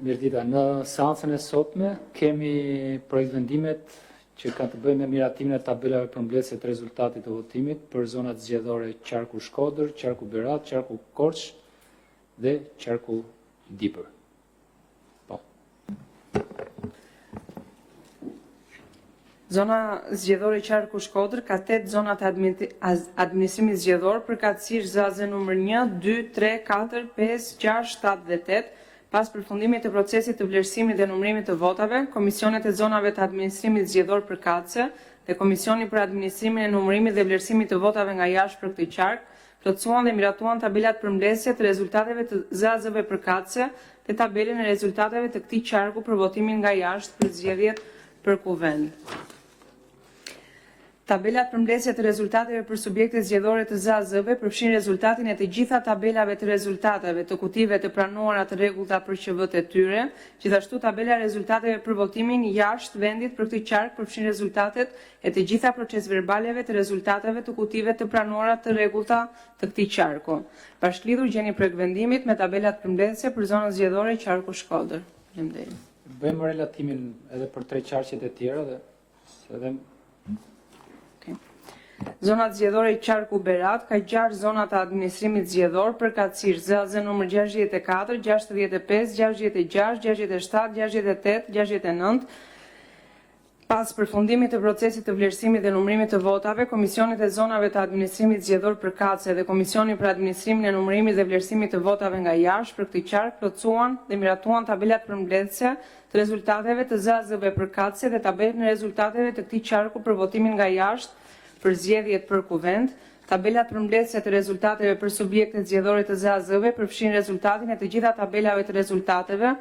Mirëdita, në seancën e sotme kemi projekt vendimet që kanë të bëjnë me miratimin e tabelave për mbledhje të rezultatit të votimit për zonat zgjedhore Qarku Shkodër, Qarku Berat, Qarku Korç dhe Qarku Dibër. Po. Zona zgjedhore Qarku Shkodër ka 8 zona të administrimit zgjedhor, përkatësisht ZAZ numër 1, 2, 3, 4, 5, 6, 7 dhe 8. Pas përfundimit të procesit të vlerësimit dhe numërimit të votave, Komisionet e zonave të administrimit zgjedhor përkatëse dhe Komisioni për administrimin e numërimit dhe vlerësimit të votave nga jashtë për këtë qark plotësuan dhe miratuan tabelat përmbledhëse të rezultateve të ZAZ-ve përkatëse dhe tabelën e rezultateve të këtij qarku për votimin nga jashtë për zgjedhjet për kuvend. Tabelat përmbledhëse të rezultateve për subjektet zgjedhore të ZAZ-ve përfshin rezultatin e të gjitha tabelave të rezultateve të kutive të pranuara të rregullta për QV-t e tyre, gjithashtu tabela e rezultateve për votimin jashtë vendit për këtë qark përfshin rezultatet e të gjitha procesverbaleve të rezultateve të kutive të pranuara të rregullta të këtij qarku. Bashkëlidhur gjeni projekt vendimit me tabelat përmbledhëse për zonën zgjedhore Qarku Shkodër. Faleminderit. Bëjmë relatimin edhe për 3 qarqet e tjera dhe edhe Zonat zgjedhore i Qarku Berat ka 6 zona të administrimit zgjedhor, përkatësisht ZAZ numër 64, 65, 66, 67, 68, 69. Pas përfundimit të procesit të vlerësimit dhe numërimit të votave, Komisionet e zonave të administrimit zgjedhor përkatëse dhe Komisioni për administrimin e numërimit dhe vlerësimit të votave nga jashtë për këtë qark plotësuan dhe miratuan tabelat përmbledhëse të rezultateve të ZAZ-ve përkatëse dhe tabelën e rezultateve të këtij qarku për votimin nga jashtë për zgjedhjet për kuvend. Tabelat përmbledhëse të rezultateve për subjektet zgjedhore të ZAZ-ve përfshin rezultatin e të gjitha tabelave të rezultateve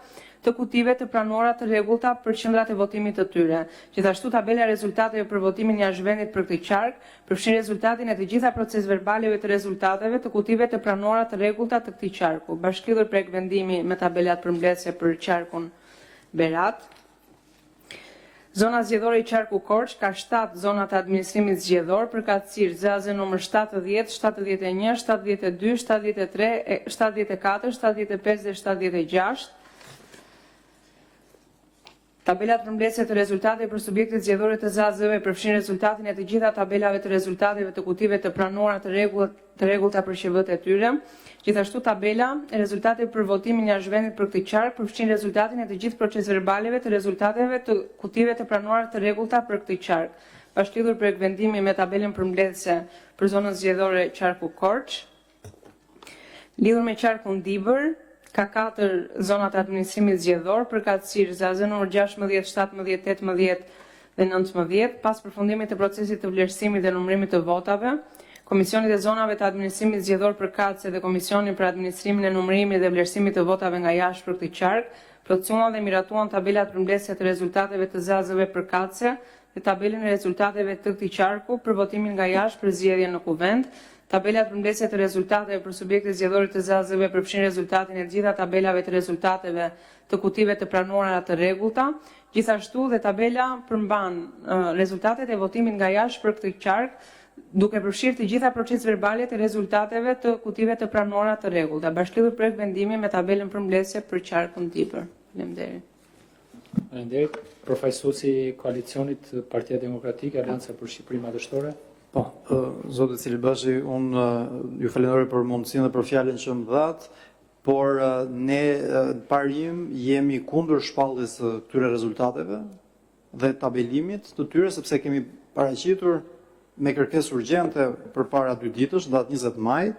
të kutive të pranuara të rregullta për qendrat e votimit të tyre. Gjithashtu tabela e rezultateve për votimin jashtë vendit për këtë qark përfshin rezultatin e të gjitha procesverbaleve të rezultateve të kutive të pranuara të rregullta të këtij qarku. Bashkëlidhur projekt vendimi me tabelat përmbledhëse për qarkun Berat. Zona zgjedhore i Qarku Korç ka 7 zona të administrimit zgjedhor, përkatësisht ZAZ numër 70, 71, 72, 73, 74, 75 dhe 76. Tabelat përmbledhëse të rezultateve për subjektet zgjedhore të ZAZ-ve përfshin rezultatin e të gjitha tabelave të rezultateve të kutive të pranuara të rregullta për QV-t e tyre. Gjithashtu tabela e rezultateve për votimin jashtë vendit për këtë qark përfshin rezultatin e të gjithë procesverbaleve të rezultateve të kutive të pranuara të rregullta për këtë qark. Bashkëlidhur projekt vendimi me tabelën përmbledhëse për zonën zgjedhore Qarku Korç. Lidhur me Qarkun Dibër, ka 4 zona të administrimit zgjedhor, përkatësisht ZAZ numër 16, 17, 18 dhe 19. Pas përfundimit të procesit të vlerësimit dhe numërimit të votave, Komisionit e zonave të administrimit zgjedhor përkatëse dhe Komisioni për administrimin e numërimit dhe vlerësimit të votave nga jashtë për këtë qark plotësuan dhe miratuan tabelat përmbledhëse të rezultateve të ZAZ-ve përkatëse dhe tabelën e rezultateve të këtij qarku për votimin nga jashtë për zgjedhjen në kuvend. Tabelat përmbledhëse të rezultateve për subjektet zgjedhore të ZAZ-ve përfshin rezultatin e të gjitha tabelave të rezultateve të kutive të pranuara të rregullta. Gjithashtu dhe tabela përmban rezultatet e votimit nga jashtë për këtë qark, duke përfshirë të gjitha procesverbalet e rezultateve të kutive të pranuara të rregullta. Bashkëlidhur projekt vendimi me tabelën përmbledhëse për qarkun Dibër. Faleminderit. Faleminderit. Përfaqësuesi i koalicionit Partia Demokratike, Aleanca për Shqipëri Madhështore. Po, Zotë Cilibashi, unë ju falenderoj për mundësinë dhe për fjalën që më dhat, por ne parim jemi kundër shpalljes së këtyre rezultateve dhe tabelimit të tyre, sepse kemi paraqitur me kërkesë urgjente përpara 2 ditësh, datë 20 maj,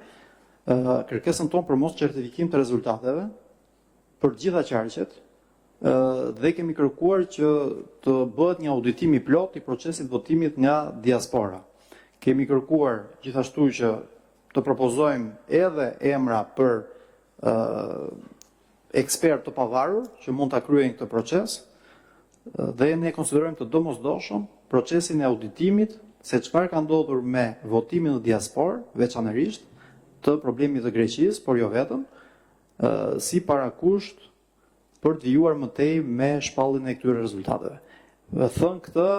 kërkesën tonë për mos certifikim të rezultateve për gjitha qarqet dhe kemi kërkuar që të bëhet një auditim i plot i procesit votimit nga diaspora. Kemi kërkuar gjithashtu që të propozojmë edhe emra për ekspert të pavarur që mund ta kryejnë këtë proces dhe ne konsiderojmë të domosdoshëm procesin e auditimit se çfarë ka ndodhur me votimin në diasporë, veçanërisht të problemit të Greqisë, por jo vetëm, si parakusht për të vijuar më tej me shpalljen e këtyre rezultateve. Thënë këtë,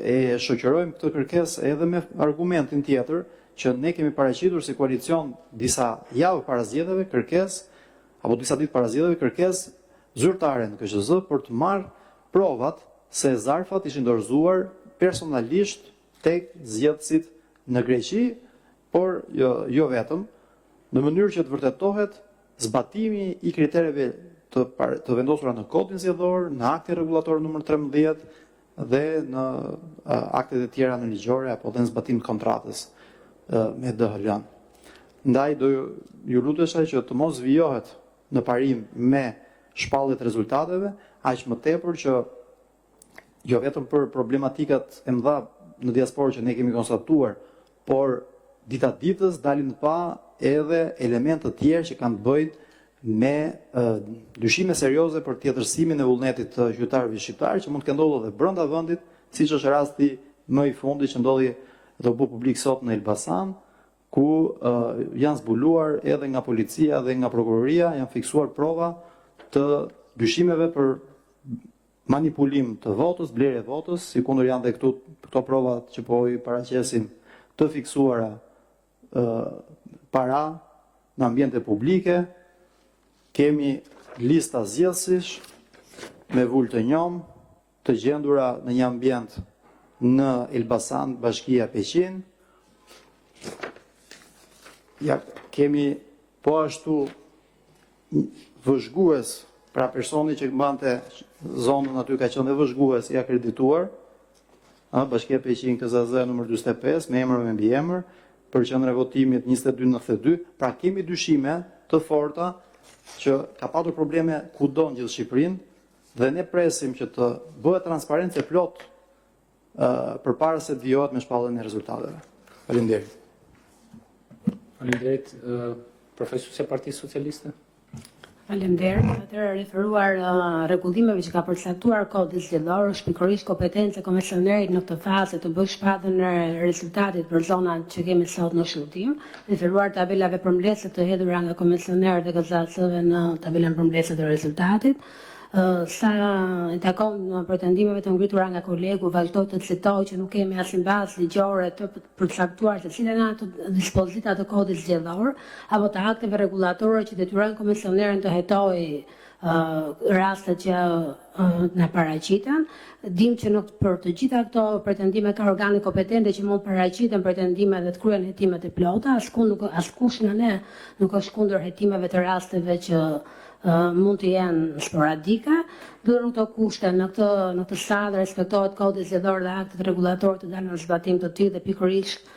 e shoqërojmë këtë kërkesë edhe me argumentin tjetër që ne kemi paraqitur si koalicion disa javë para zgjedhjeve kërkesë apo disa ditë para zgjedhjeve kërkesë zyrtare në KQZ për të marrë provat se zarfat ishin dorëzuar personalisht tek zgjedhësit në Greqi, por jo vetëm, në mënyrë që të vërtetohet zbatimi i kritereve të vendosura në kodin zgjedhor, në aktin rregullator numër 13 dhe në aktet e tjera në ligjore apo dhe në zbatim të kontratës me DHL-n. Ndaj do ju lutesha që të mos vijohet në parim me shpallje të rezultateve, aq më tepër që jo vetëm për problematikat e mëdha në diasporë që ne kemi konstatuar, por dita ditës dalin pa edhe elemente të tjerë që kanë të bëjnë me dyshime serioze për tjetërsimin e vullnetit të qytetarëve shqiptar që mund të kenë ndodhur edhe brenda vendit, siç është rasti më i fundit që ndodhi dhe u bë publik sot në Elbasan, ku janë zbuluar edhe nga policia dhe nga prokuroria, janë fiksuar prova të dyshimeve për manipulim të votës, blerje votës, sikundër janë dhe këto prova që po i paraqesim të fiksuara para në ambiente publike. Kemi lista zgjedhësish me vulë të njom, të gjendura në një ambient në Elbasan, Bashkia Peqin. Ja, kemi po ashtu vëzhgues, pra personi që mbante zonën aty ka qenë vëzhgues i akredituar, Bashkia Peqin KZZ numër 45 me emër me mbiemër për qendrën e votimit 2292. Pra kemi dyshime të forta që ka patur probleme kudo në gjithë Shqipërinë dhe ne presim që të bëhet transparencë plot përpara se të vijohet me shpalljen e rezultateve. Faleminderit. Faleminderit, profesuesja e Partisë Socialiste. Faleminderit. Atëherë referuar rregullimeve që ka përcaktuar kodi zgjedhor, është pikërisht kompetencë e komisionerit në këtë fazë të bëjë shpalljen e rezultatit për zonat që kemi sot në shërbim, referuar tabelave përmbledhëse të hedhura nga komisionerët e KZAC-ve në tabelën përmbledhëse të rezultatit. Sa i takon pretendimeve të ngritura nga kolegu, vazhdoj të citoj që nuk kemi asnjë bazë ligjore të përcaktuar se cilat janë ato dispozita të kodit zgjedhor apo të akteve rregullatore që detyrojnë komisionerin të hetojë rastet që na paraqiten. Dim që për të gjitha këto pretendime ka organe kompetente që mund paraqiten pretendime dhe të kryen hetimet e plota. Askush nga ne nuk është kundër hetimeve të rasteve që mund të jenë sporadike, duhet këto kushte në këtë stadë respektohet kodi zgjedhor dhe aktet rregullator të dalë në zbatim të tillë dhe pikërisht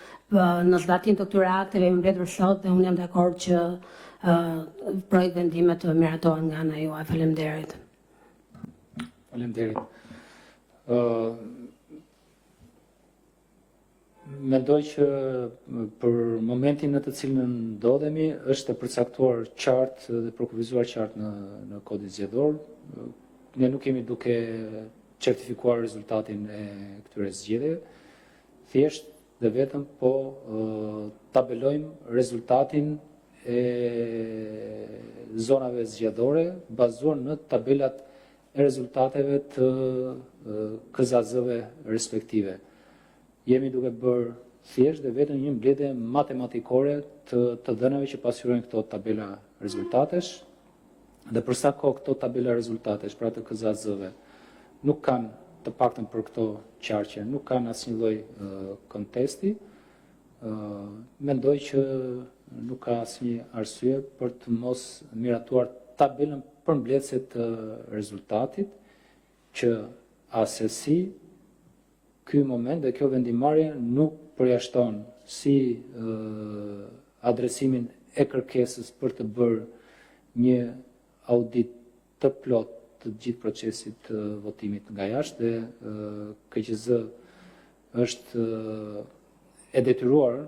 në zbatim të këtyre akteve jemi mbledhur sot dhe unë jam dakord që projekt vendime të miratohen nga ana juaj. Faleminderit. Faleminderit. Mendoj që për momentin në të cilën ndodhemi është e përcaktuar qartë dhe përkufizuar qartë në kodin zgjedhor. Ne nuk kemi duke certifikuar rezultatin e këtyre zgjedhjeve, thjesht dhe vetëm po tabelojmë rezultatin e zonave zgjedhore bazuar në tabelat e rezultateve të KZAZ-ve respektive. Jemi duke bërë thjesht dhe vetëm një mbledhje matematikore të dhënave që pasqyrojnë këto tabela rezultatesh dhe për sa kohë këto tabela rezultatesh, pra të KZAZ-ve, nuk kanë, të paktën për këto qarqe, nuk kanë asnjë lloj kontesti, mendoj që nuk ka asnjë arsye për të mos miratuar tabelën përmbledhëse të rezultatit që asesi ky moment dhe kjo vendimarrje nuk përjashton si adresimin e kërkesës për të bërë një audit të plot të gjithë procesit të votimit nga jashtë dhe KQZ është e detyruar,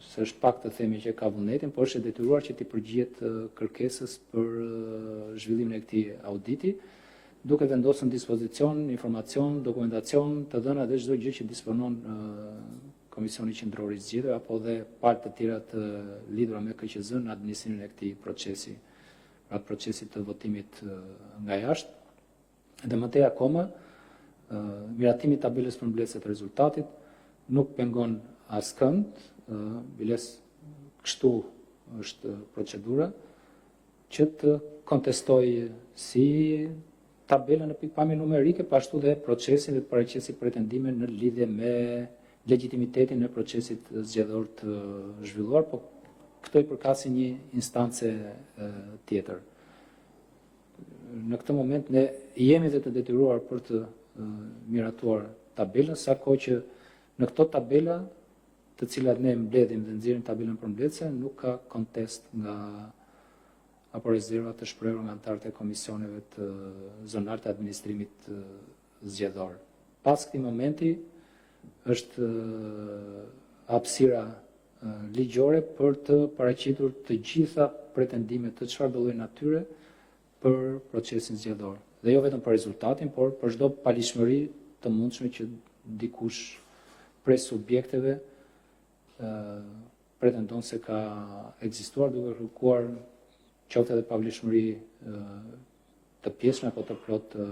se është pak të themi që ka vullnetin, por është e detyruar që t'i përgjihet kërkesës për zhvillimin e këtij auditi, duke vendosur në dispozicion informacion, dokumentacion, të dhëna dhe çdo gjë që disponon Komisioni Qendror i Zgjedhjeve apo dhe palë të tjera të lidhura me KQZ në administrimin e këtij procesi, pra procesit të votimit nga jashtë. Dhe më tej akoma, miratimi i tabelës përmbledhëse të rezultatit nuk pengon askënd, biles kështu është procedura. që të kontestoj si tabelën në pikpamje numerike, po ashtu dhe procesin dhe paraqesi pretendime në lidhje me legitimitetin e procesit zgjedhor të zhvilluar, po këto i përkasin një instance tjetër. Në këtë moment ne jemi dhe të detyruar për të miratuar tabelën, sa kohë që në këto tabela, të cilat ne mbledhim dhe nxjerrim tabelën përmbledhëse, nuk ka kontest nga apo rezerva të shprehur nga anëtarët e komisioneve të zonare të administrimit zgjedhor. Pas këtij momenti është hapësira ligjore për të paraqitur të gjitha pretendimet të çfarë do lloj natyre për procesin zgjedhor. Dhe jo vetëm për rezultatin, por për çdo palishmëri të mundshme që dikush prej subjekteve pretendon se ka ekzistuar duke kërkuar qoftë edhe pavlefshmëri të pjesshme apo të plot të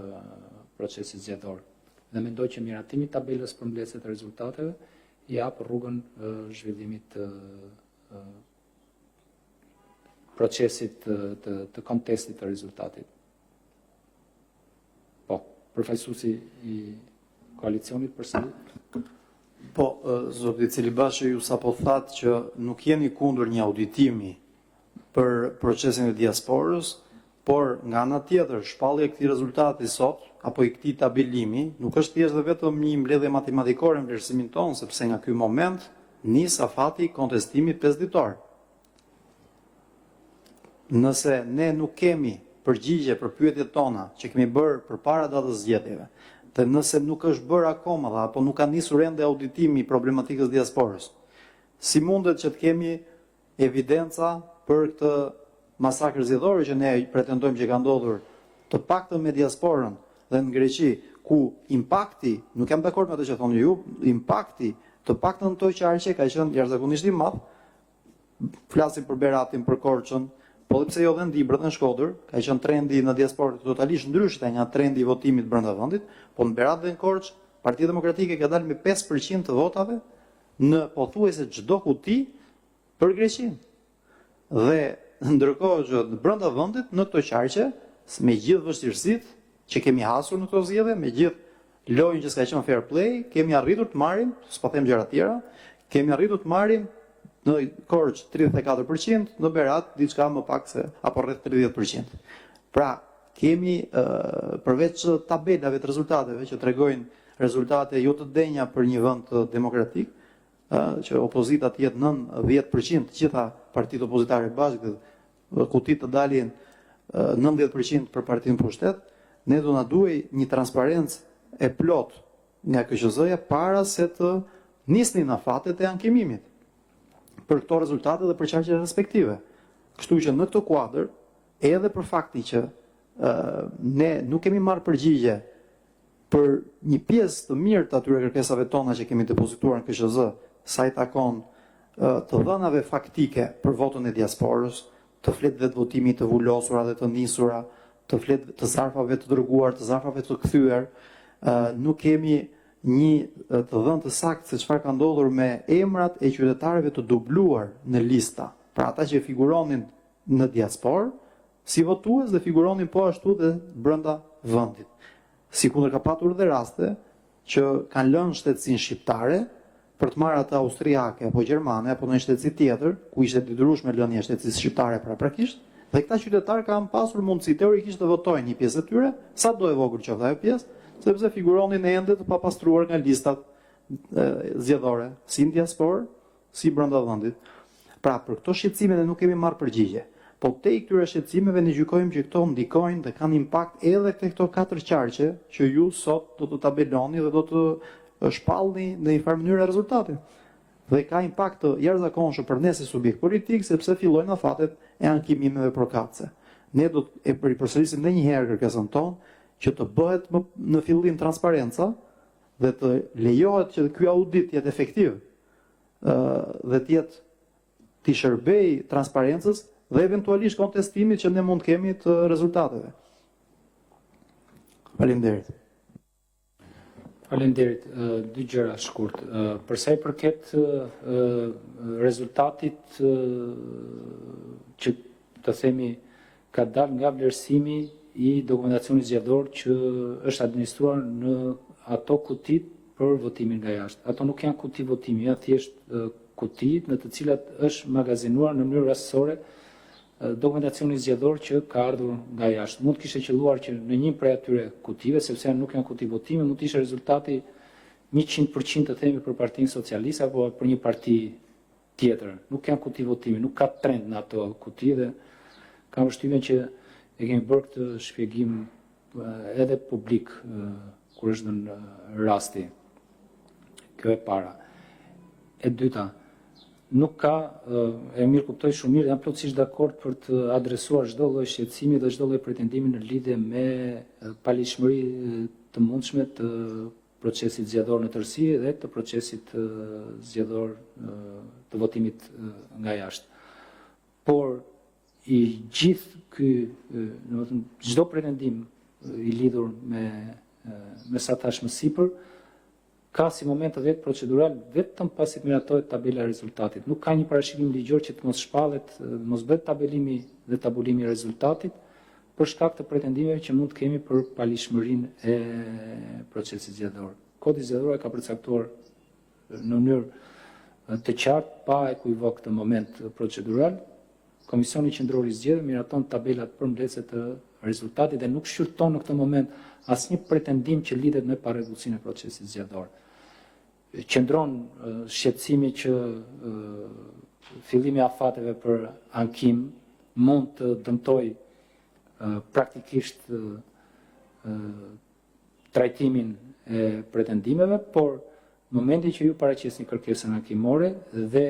procesit zgjedhor. Dhe mendoj që miratimi i tabelës përmbledhëse të rezultateve i jap rrugën zhvillimit të procesit të kontestit të rezultatit. Po, përfaqësuesi i koalicionit përsëri. Po, zoti Celibashi, ju sapo thatë që nuk jeni kundër një auditimi për procesin e diasporës, por nga ana tjetër, shpallja e këtij rezultati sot, apo i këtij tabelimi, nuk është thjesht dhe vetëm një mbledhje matematikore në vlerësimin tonë, sepse nga ky moment nis afati kontestimi 5 ditor. Nëse ne nuk kemi përgjigje për pyetjet tona që kemi bërë përpara datës zgjedhjeve, dhe nëse nuk është bërë akoma dhe apo nuk ka nisur ende auditimi i problematikës diasporës, si mundet që të kemi evidenca për këtë masakrë zgjedhore që ne pretendojmë që ka ndodhur të paktën me diasporën dhe në Greqi, ku impakti, nuk jam dakord me atë që thoni ju, impakti të paktën në toj qarqe ka qenë jashtëzakonisht i madh. Flasim për Beratin, për Korçën, po dhe pse jo dhe në Dibrët në Shkodër, ka qenë trendi në diasporë totalisht ndryshte nga trendi i votimit brenda vendit, po në Berat dhe në Korçë, Partia Demokratike ka dalë me 5% të votave në pothuajse çdo kuti për Greqinë. Dhe ndërkohë që brenda vendit në këto qarqe, me gjithë vështirësitë që kemi hasur në këto zgjedhje, me gjithë lojën që s'ka qenë fair play, kemi arritur të marrim, s'po them gjëra tjera, kemi arritur të marrim në Korçë 34%, në Berat diçka më pak se apo rreth 30%. Pra, kemi përveç tabelave të rezultateve që tregojnë rezultate jo të denja për një vend demokratik, që opozita të jetë nën 10% të gjitha partitë opozitare bashkë, kutit të dalin 90% për partinë pushtet, ne do na duhej një transparencë e plot nga KQZ-ja para se të nisnin afatet e ankimimit për këto rezultate dhe për qarqet respektive. Kështu që në këtë kuadër, edhe për faktin që ne nuk kemi marrë përgjigje për një pjesë të mirë të atyre kërkesave tona që kemi depozituar në KQZ, sa i takon të dhënave faktike për votën e diasporës, të fletëve të votimit të vullosura dhe të nisura, të fletëve të zarfave të dërguar, të zarfave të kthyer, nuk kemi një të dhënë të saktë se çfarë ka ndodhur me emrat e qytetarëve të dubluar në lista, pra ata që figuronin në diasporë si votues dhe figuronin po ashtu dhe brenda vendit. Sikundër ka patur dhe raste që kanë lënë shtetësinë shqiptare për të marrë atë austriake apo gjermane apo në një shtetësi tjetër, ku ishte detyrueshme lënia e shtetësisë shqiptare paraprakisht, dhe këta qytetarë kanë pasur mundësi teorikisht të votojnë një pjesë e tyre, sado e vogël qoftë ajo pjesë, sepse figuronin ende të papastruar nga listat zgjedhore, si në diasporë, si brenda vendit. Pra, për këto shqetësime ne nuk kemi marrë përgjigje. Po te i këtyre shqetësimeve ne gjykojmë që këto ndikojnë dhe kanë impakt edhe te këto 4 qarqe që ju sot do të tabeloni dhe do të shpallni në një farë mënyrë rezultatin. Dhe ka impakt të jashtëzakonshëm për ne si subjekt politik, sepse fillojnë afatet e ankimimeve përkatëse. Ne do të përsërisim edhe një herë kërkesën tonë që të bëhet në fillim transparenca dhe të lejohet që ky audit jetë efektiv dhe të shërbej transparencës dhe eventualisht kontestimit që ne mund kemi të rezultateve. Faleminderit. Faleminderit. Dy gjëra shkurt. Për sa i përket rezultatit që të themi ka dalë nga vlerësimi i dokumentacionit zgjedhor që është administruar në ato kutit për votimin nga jashtë. Ato nuk janë kuti votimi, janë thjesht kuti në të cilat është magazinuar në mënyrë rastësore dokumentacioni zgjedhor që ka ardhur nga jashtë. Mund të kishte qelluar që në një prej atyre kutive, sepse nuk janë kuti votimi, mund të ishte rezultati 100% të themi për Partinë Socialiste apo për një parti tjetër. Nuk janë kuti votimi, nuk ka trend në ato kuti dhe kam vështirësinë që e kemi bërë këtë shpjegim edhe publik kur është në rasti. Kjo e para. E dyta, nuk ka, e mirë kuptoj shumë mirë, jam plotësisht dakord për të adresuar çdo lloj shqetësimi dhe çdo lloj pretendimi në lidhje me palishmëri të mundshme të procesit zgjedhor në tërësi dhe të procesit zgjedhor të votimit nga jashtë. Por i gjithë ky, domethënë çdo pretendim i lidhur me sa thash më sipër, ka si moment të vetë procedural vetëm pasi të miratohet tabela e rezultatit. Nuk ka një parashikim ligjor që të mos shpallet, mos bëhet tabelimi dhe tabulimi i rezultatit për shkak të pretendimeve që mund të kemi për palishmërinë e procesit zgjedhor. Kodi zgjedhor e ka përcaktuar në mënyrë të qartë pa ekuivok të moment procedural. Komisioni Qendror i Zgjedhjeve miraton tabelat përmbledhëse të rezultatit dhe nuk shqyrton në këtë moment asnjë pretendim që lidhet me parregullsinë e procesit zgjedhor. Qëndron shqetësimi që fillimi i afateve për ankim mund të dëmtoj praktikisht trajtimin e pretendimeve, por në momentin që ju paraqesni kërkesën ankimore dhe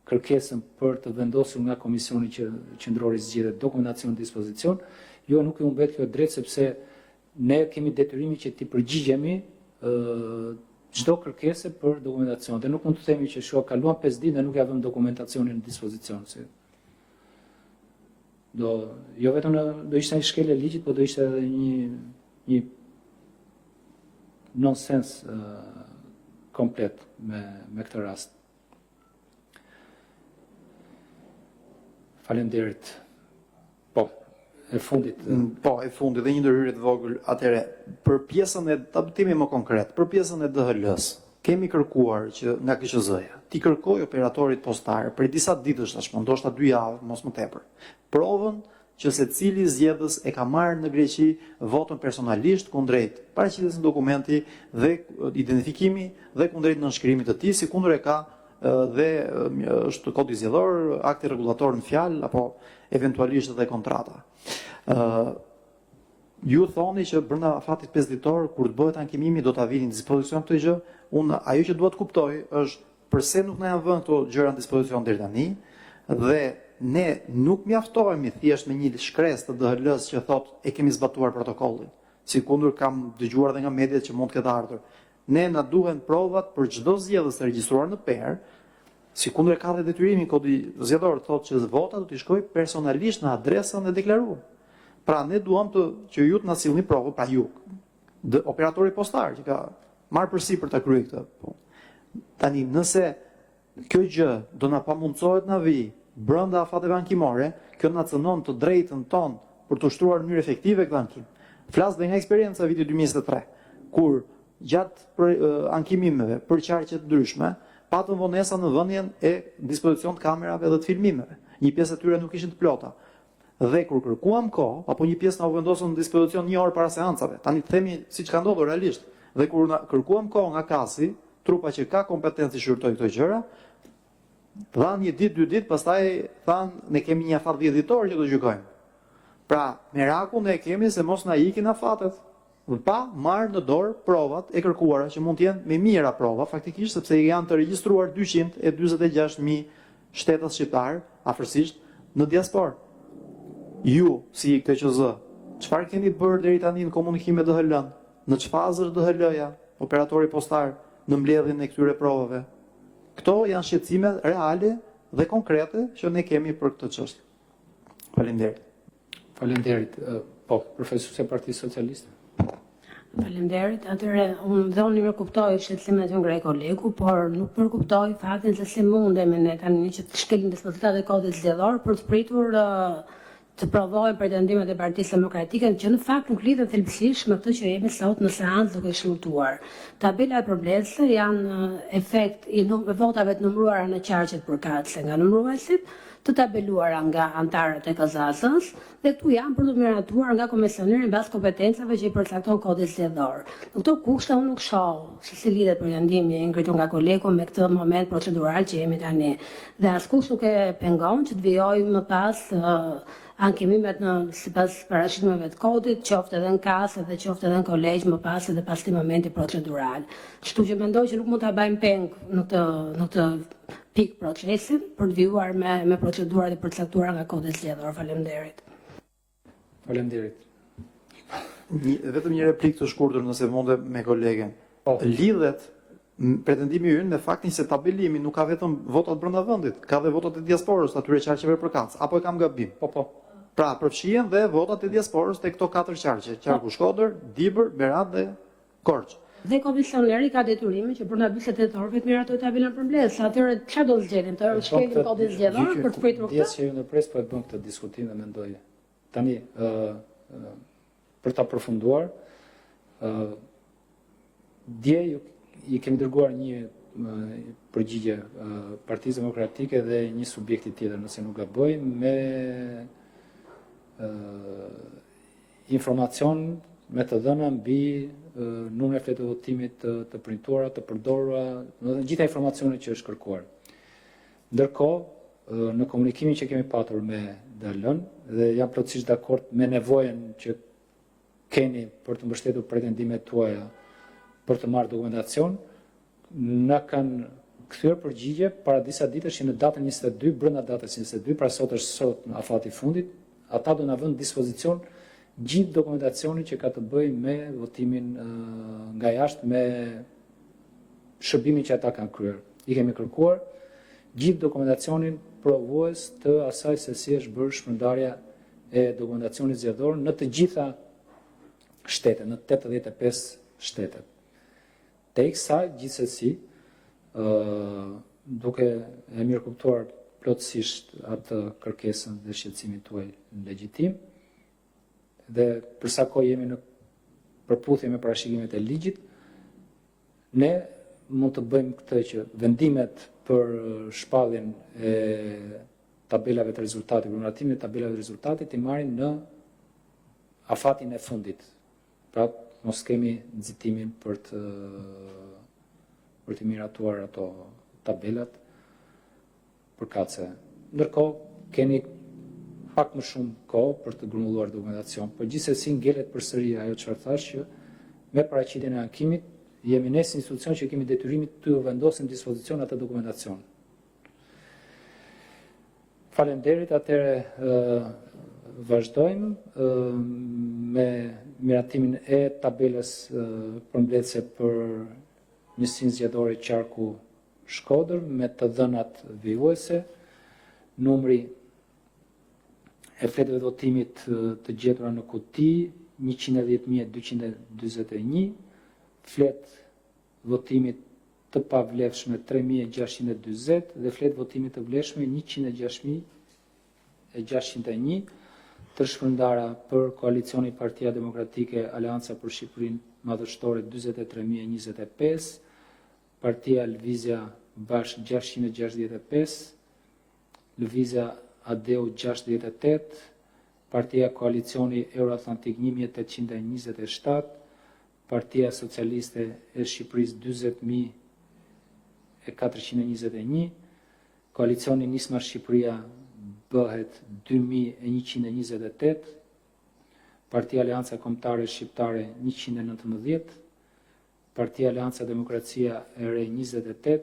kërkesën për të vendosur nga Komisioni Qendror i Zgjedhjeve dokumentacion në dispozicion, jo nuk i humbet kjo drejt sepse ne kemi detyrimin që t'i përgjigjemi çdo kërkese për dokumentacion. Dhe nuk mund të themi që shoh kaluan 5 ditë dhe nuk ja vëmë dokumentacionin në dispozicion. Jo vetëm do ishte një shkelje e ligjit, por do ishte edhe një nonsens komplet me këtë rast. Faleminderit. Po, e fundit. Po, e fundit dhe një ndërhyrje të vogël. Atëre, për pjesën e timi më konkret, për pjesën e DHL-s, kemi kërkuar që nga KQZ-ja, ti kërkoj operatorit postar për disa ditësh tashmë, ndoshta 2 javë, mos më tepër, provën që secili zgjedhës e ka marrë në Greqi votën personalisht kundrejt paraqitjes në dokumenti dhe identifikimi dhe kundrejt nënshkrimit të tij, si kundër e ka dhe është kodi zgjedhor, akti rregullator në fjalë apo eventualisht edhe kontrata. Ju thoni që brenda afatit 5 ditor kur të bëhet ankimimi do ta vini në dispozicion këtë gjë. Unë ajo që dua të kuptoj është pse nuk na janë vënë këto gjëra në dispozicion deri tani dhe ne nuk mjaftohemi thjesht me një shkresë të DHL-s që thotë e kemi zbatuar protokollin. Sikundur kam dëgjuar edhe nga mediat që mund të ketë ardhur. Ne na duhen provat për çdo zgjedhës të regjistruar në PER, sikundur e ka dhe detyrimin kodi zgjedhor thotë që vota do t'i shkojë personalisht në adresën e deklaruar. Pra ne duam që ju të na sillni provë, pra ju, operatori postar që ka marrë përsipër ta kryejë këtë. Tani nëse kjo gjë do na pamundsohet na vi brenda afateve ankimore, kjo na cënon të drejtën tonë për të ushtruar në mënyrë efektive këtë ankim. Flas dhe nga eksperienca e vitit 2023, kur gjatë ankimimeve për qarqe të ndryshme, patën vonesa në vënien e dispozicion të kamerave dhe të filmimeve. Një pjesë e tyre nuk ishin të plota. Dhe kur kërkuam kohë, apo një pjesë na u vendosën në dispozicion 1 orë para seancave. Tani të themi siç ka ndodhur realisht. Dhe kur na kërkuam kohë nga kasi, trupa që ka kompetencë shqyrtoi këto gjëra, dhanë 1 ditë, 2 ditë, pastaj thanë ne kemi një afat 10 ditor që do gjykojmë. Pra, mirakull ne kemi se mos na ikin afatet. Dhe pa marrë në dorë provat e kërkuara që mund të jenë me mira prova faktikisht sepse janë të regjistruar 246.000 shtetës shqiptar afërsisht në diasporë. Ju si KQZ, çfarë keni bërë deri tani në komunikim me DHL-n? Në çfarë është DHL-ja, operatori postar në mbledhjen e këtyre provave? Këto janë shqetësime reale dhe konkrete që ne kemi për këtë çështje. Faleminderit. Faleminderit. Po, profesorë e Partisë Socialiste. Faleminderit. Atëherë unë më kuptoj shqetësimet që ngrej kolegu, por nuk përkuptoj faktin se si mundemi ne tani që të shkelim dispozitat e kodit zgjedhor për të pritur të provojnë pretendimet e Partisë Demokratike që në fakt nuk lidhen thelbësisht me këtë që jemi sot në seancë duke shkurtuar. Tabelat për mbledhëse janë efekt i votave të numëruara në qarqet përkatëse nga numëruesit, të tabeluara nga antarët e KZAS-s dhe këtu janë për të miratuar nga komisioneri mbas kompetencave që i përcakton Kodi zgjedhor. Në këto kushte unë nuk shoh se si lidhet pretendimi i ngritur nga kolegu me këtë moment procedural që jemi tani. Dhe askush nuk e pengon që të vijojë më pas ankimimet sipas parashikimeve të kodit, qoftë edhe në kasë dhe qoftë edhe në kolegj më pas edhe pas këtij momenti procedural. Kështu që mendoj që nuk mund ta bëjmë peng në këtë pikë procesin për të vijuar me procedurat e përcaktuara nga kodi zgjedhor. Faleminderit. Faleminderit. Vetëm një replikë të shkurtër nëse munde me kolegen. Lidhet pretendimi ynë me faktin se tabelimi nuk ka vetëm votat brenda vendit, ka dhe votat e diasporës, atyre qarqeve përkatës, apo e kam gabim? Po. Pra, përfshihen dhe votat e diasporës te këto 4 qarqe, qarku Shkodër, Dibër, Berat dhe Korçë. Dhe komisioneri ka detyrimin që brenda 48 orëve të miratojë tabelën për mbledhës. Atëherë çfarë do zgjedhim? Të shkelim kodin zgjedhor për të pritur këtë? Dies që ju në pres po e bën këtë diskutim dhe mendoj. Tani për ta përfunduar, dje i kemi dërguar një përgjigje Partisë Demokratike dhe një subjekti tjetër, nëse nuk gaboj, me informacion me të dhëna mbi numrin e fletëve votimit të printuara, të përdorura, domethënë gjitha informacionet që është kërkuar. Ndërkohë, në komunikimin që kemi patur me DL-n dhe jam plotësisht dakord me nevojën që keni për të mbështetur pretendimet tuaja për të marrë dokumentacion, na kanë kthyer përgjigje para disa ditësh që në datën 22, brenda datës 22, pra sot është sot në afati fundit, ata do na vënë dispozicion gjithë dokumentacionin që ka të bëjë me votimin nga jashtë, me shërbimin që ata kanë kryer. I kemi kërkuar gjithë dokumentacionin provues të asaj se si është bërë shpërndarja e dokumentacionit zgjedhor në të gjitha shtetet, në 85 shtetet. Teksa gjithsesi, duke e mirë kuptuar plotësisht atë kërkesën dhe shqetësimin tuaj legjitim, dhe përsa kohë jemi në përputhje me parashikimet e ligjit, ne mund të bëjmë këtë që vendimet për shpalljen e tabelave të rezultatit, për miratimin e tabelave të rezultatit, i marrin në afatin e fundit. Pra, mos kemi nxitimin për të miratuar ato tabelat përkatëse. Ndërkohë, keni pak më shumë kohë për të grumbulluar dokumentacion, por gjithsesi ngelet përsëri ajo çfarë thash që me paraqitjen e ankimit jemi ne si institucion që kemi detyrimin të ju vendosim në dispozicion atë dokumentacion. Faleminderit, atëherë vazhdojmë me miratimin e tabelës përmbledhëse për njësinë zgjedhore qarku Shkodër me të dhënat vijuese, numri e fletëve votimit të gjetura në kuti 110.241, fletë votimit të pavlefshme 3.620 dhe fletë votimit të vlefshme 106.601, të shpërndara për koalicioni Partia Demokratike Aleanca për Shqipërinë Madhështore 43.025, Partia Lëvizja Bashk 665, Lëvizja Adeu 68, Partia Koalicioni Euroatlantik 1827, Partia Socialiste e Shqipërisë 20.421, Koalicioni Nisma Shqipëria bëhet 2128, Partia Aleanca Kombëtare Shqiptare 119, Partia Aleanca Demokracia e Re 28,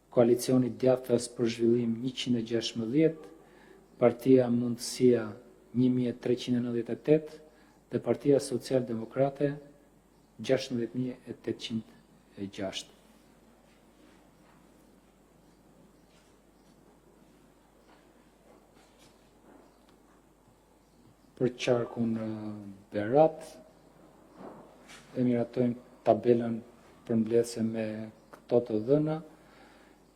Koalicioni Djathtas për Zhvillim 116, Partia Mundësia 1398 dhe Partia Social-Demokrate 16.806. Për qarkun Berat, e miratojmë tabelën përmbledhëse me këto të dhëna.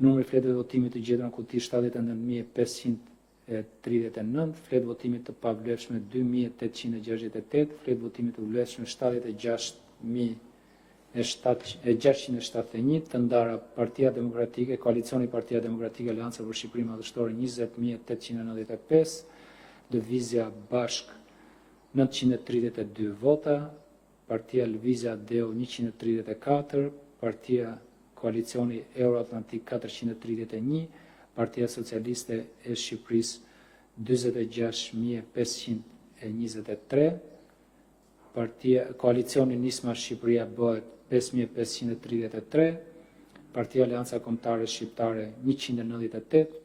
Numri fletëve votimit të gjetura në kuti 79.500 2039, fletë votimit të pavlefshme 2868, fletë votimit të vlefshme 7671, të ndara Partia Demokratike, Koalicioni Partia Demokratike Aleanca për Shqipërinë Madhështore 20895, Lëvizja Bashk 932 vota, Partia Lëvizja Deo 134, Partia Koalicioni Euroatlantik 431, Partia Socialiste e Shqipërisë 26523, Koalicioni Nisma Shqipëria bëhet 5533, Partia Aleanca Kombëtare Shqiptare 198,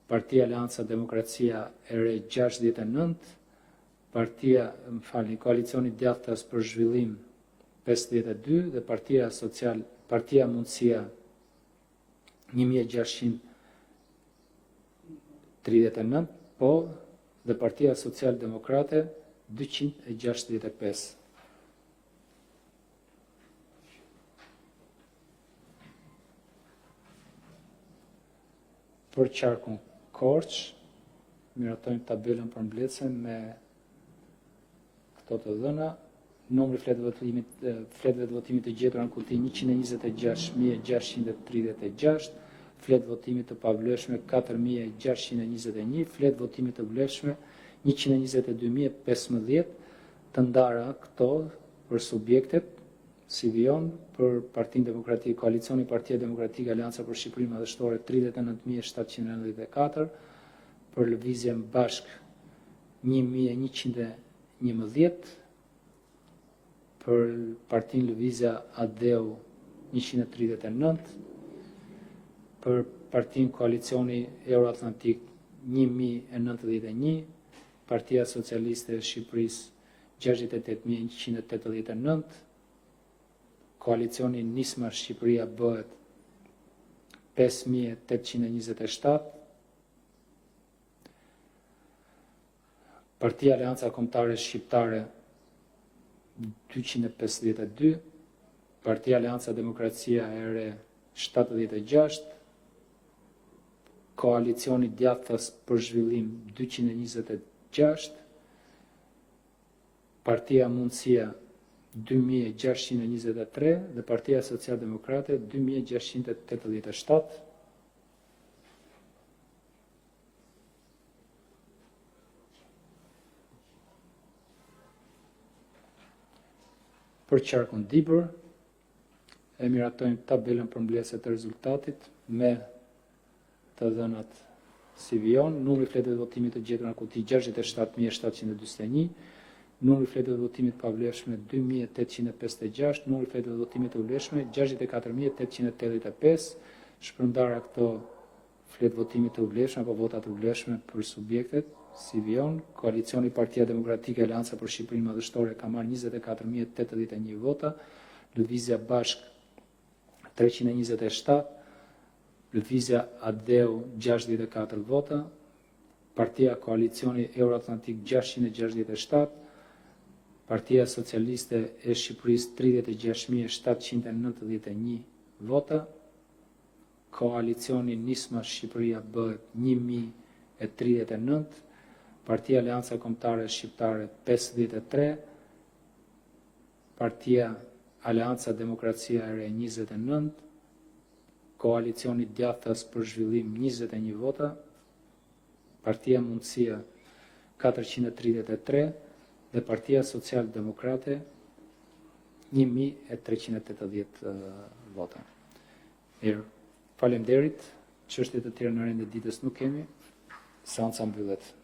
Partia Aleanca Demokracia e Re 69, Koalicioni Djathtas për Zhvillim 52 dhe Partia Mundësia 1639, po dhe Partia Social-Demokrate 265. Për qarkun Korç, miratojmë tabelën përmbledhëse me këto të dhëna. Numri fletëve të votimit të gjetura në kuti 126.636, fletë votimit të pavlefshme 4.621, fletë votimit të vlefshme 122.015, të ndara këto për subjektet, si vion për Partinë Demokratike, Koalicioni Partia Demokratike Aleanca për Shqipërinë Madhështore 39.794, për Lëvizjen Bashk 1.111, për Partinë Lëvizja Adeu 139, për Partinë Koalicioni Euroatlantik 1091, Partia Socialiste e Shqipërisë 68.189, Koalicioni Nisma Shqipëria bëhet 5.827, Partia Aleanca Kombëtare Shqiptare 252, Partia Aleanca Demokracia e Re 76, Koalicioni Djathtas për Zhvillim 226, Partia Mundësia 2623 dhe Partia Social-Demokrate 2687. Për qarkun Dibër, e miratojmë tabelën përmbledhëse të rezultatit me të dhënat si vion, numri fletëve të votimit të gjetura në kuti 67.721, numri fletëve të votimit pavlefshme 2.856, numri fletëve të votimit të vlefshme 64.885, shpërndara këto fletë votimit të vlefshme apo votat të vlefshme për subjektet, si vion, Koalicioni Partia Demokratike Aleanca për Shqipërinë Madhështore ka marrë 24.081 vota, Lëvizja Bashk 327, Lëvizja Adeu 64 vota, Partia Koalicioni Euroatlantik 667, Partia Socialiste e Shqipërisë 36.791 vota, Koalicioni Nisma Shqipëria bëhet 1.039, Partia Aleanca Kombëtare Shqiptare 53, Partia Aleanca Demokracia e Re 29, Koalicioni Djathtas për Zhvillim 21 vota, Partia Mundësia 433 dhe Partia Social-Demokrate 1.380 vota. Mirë, faleminderit, çështje të tjera në rendin e ditës nuk kemi, seanca mbyllet.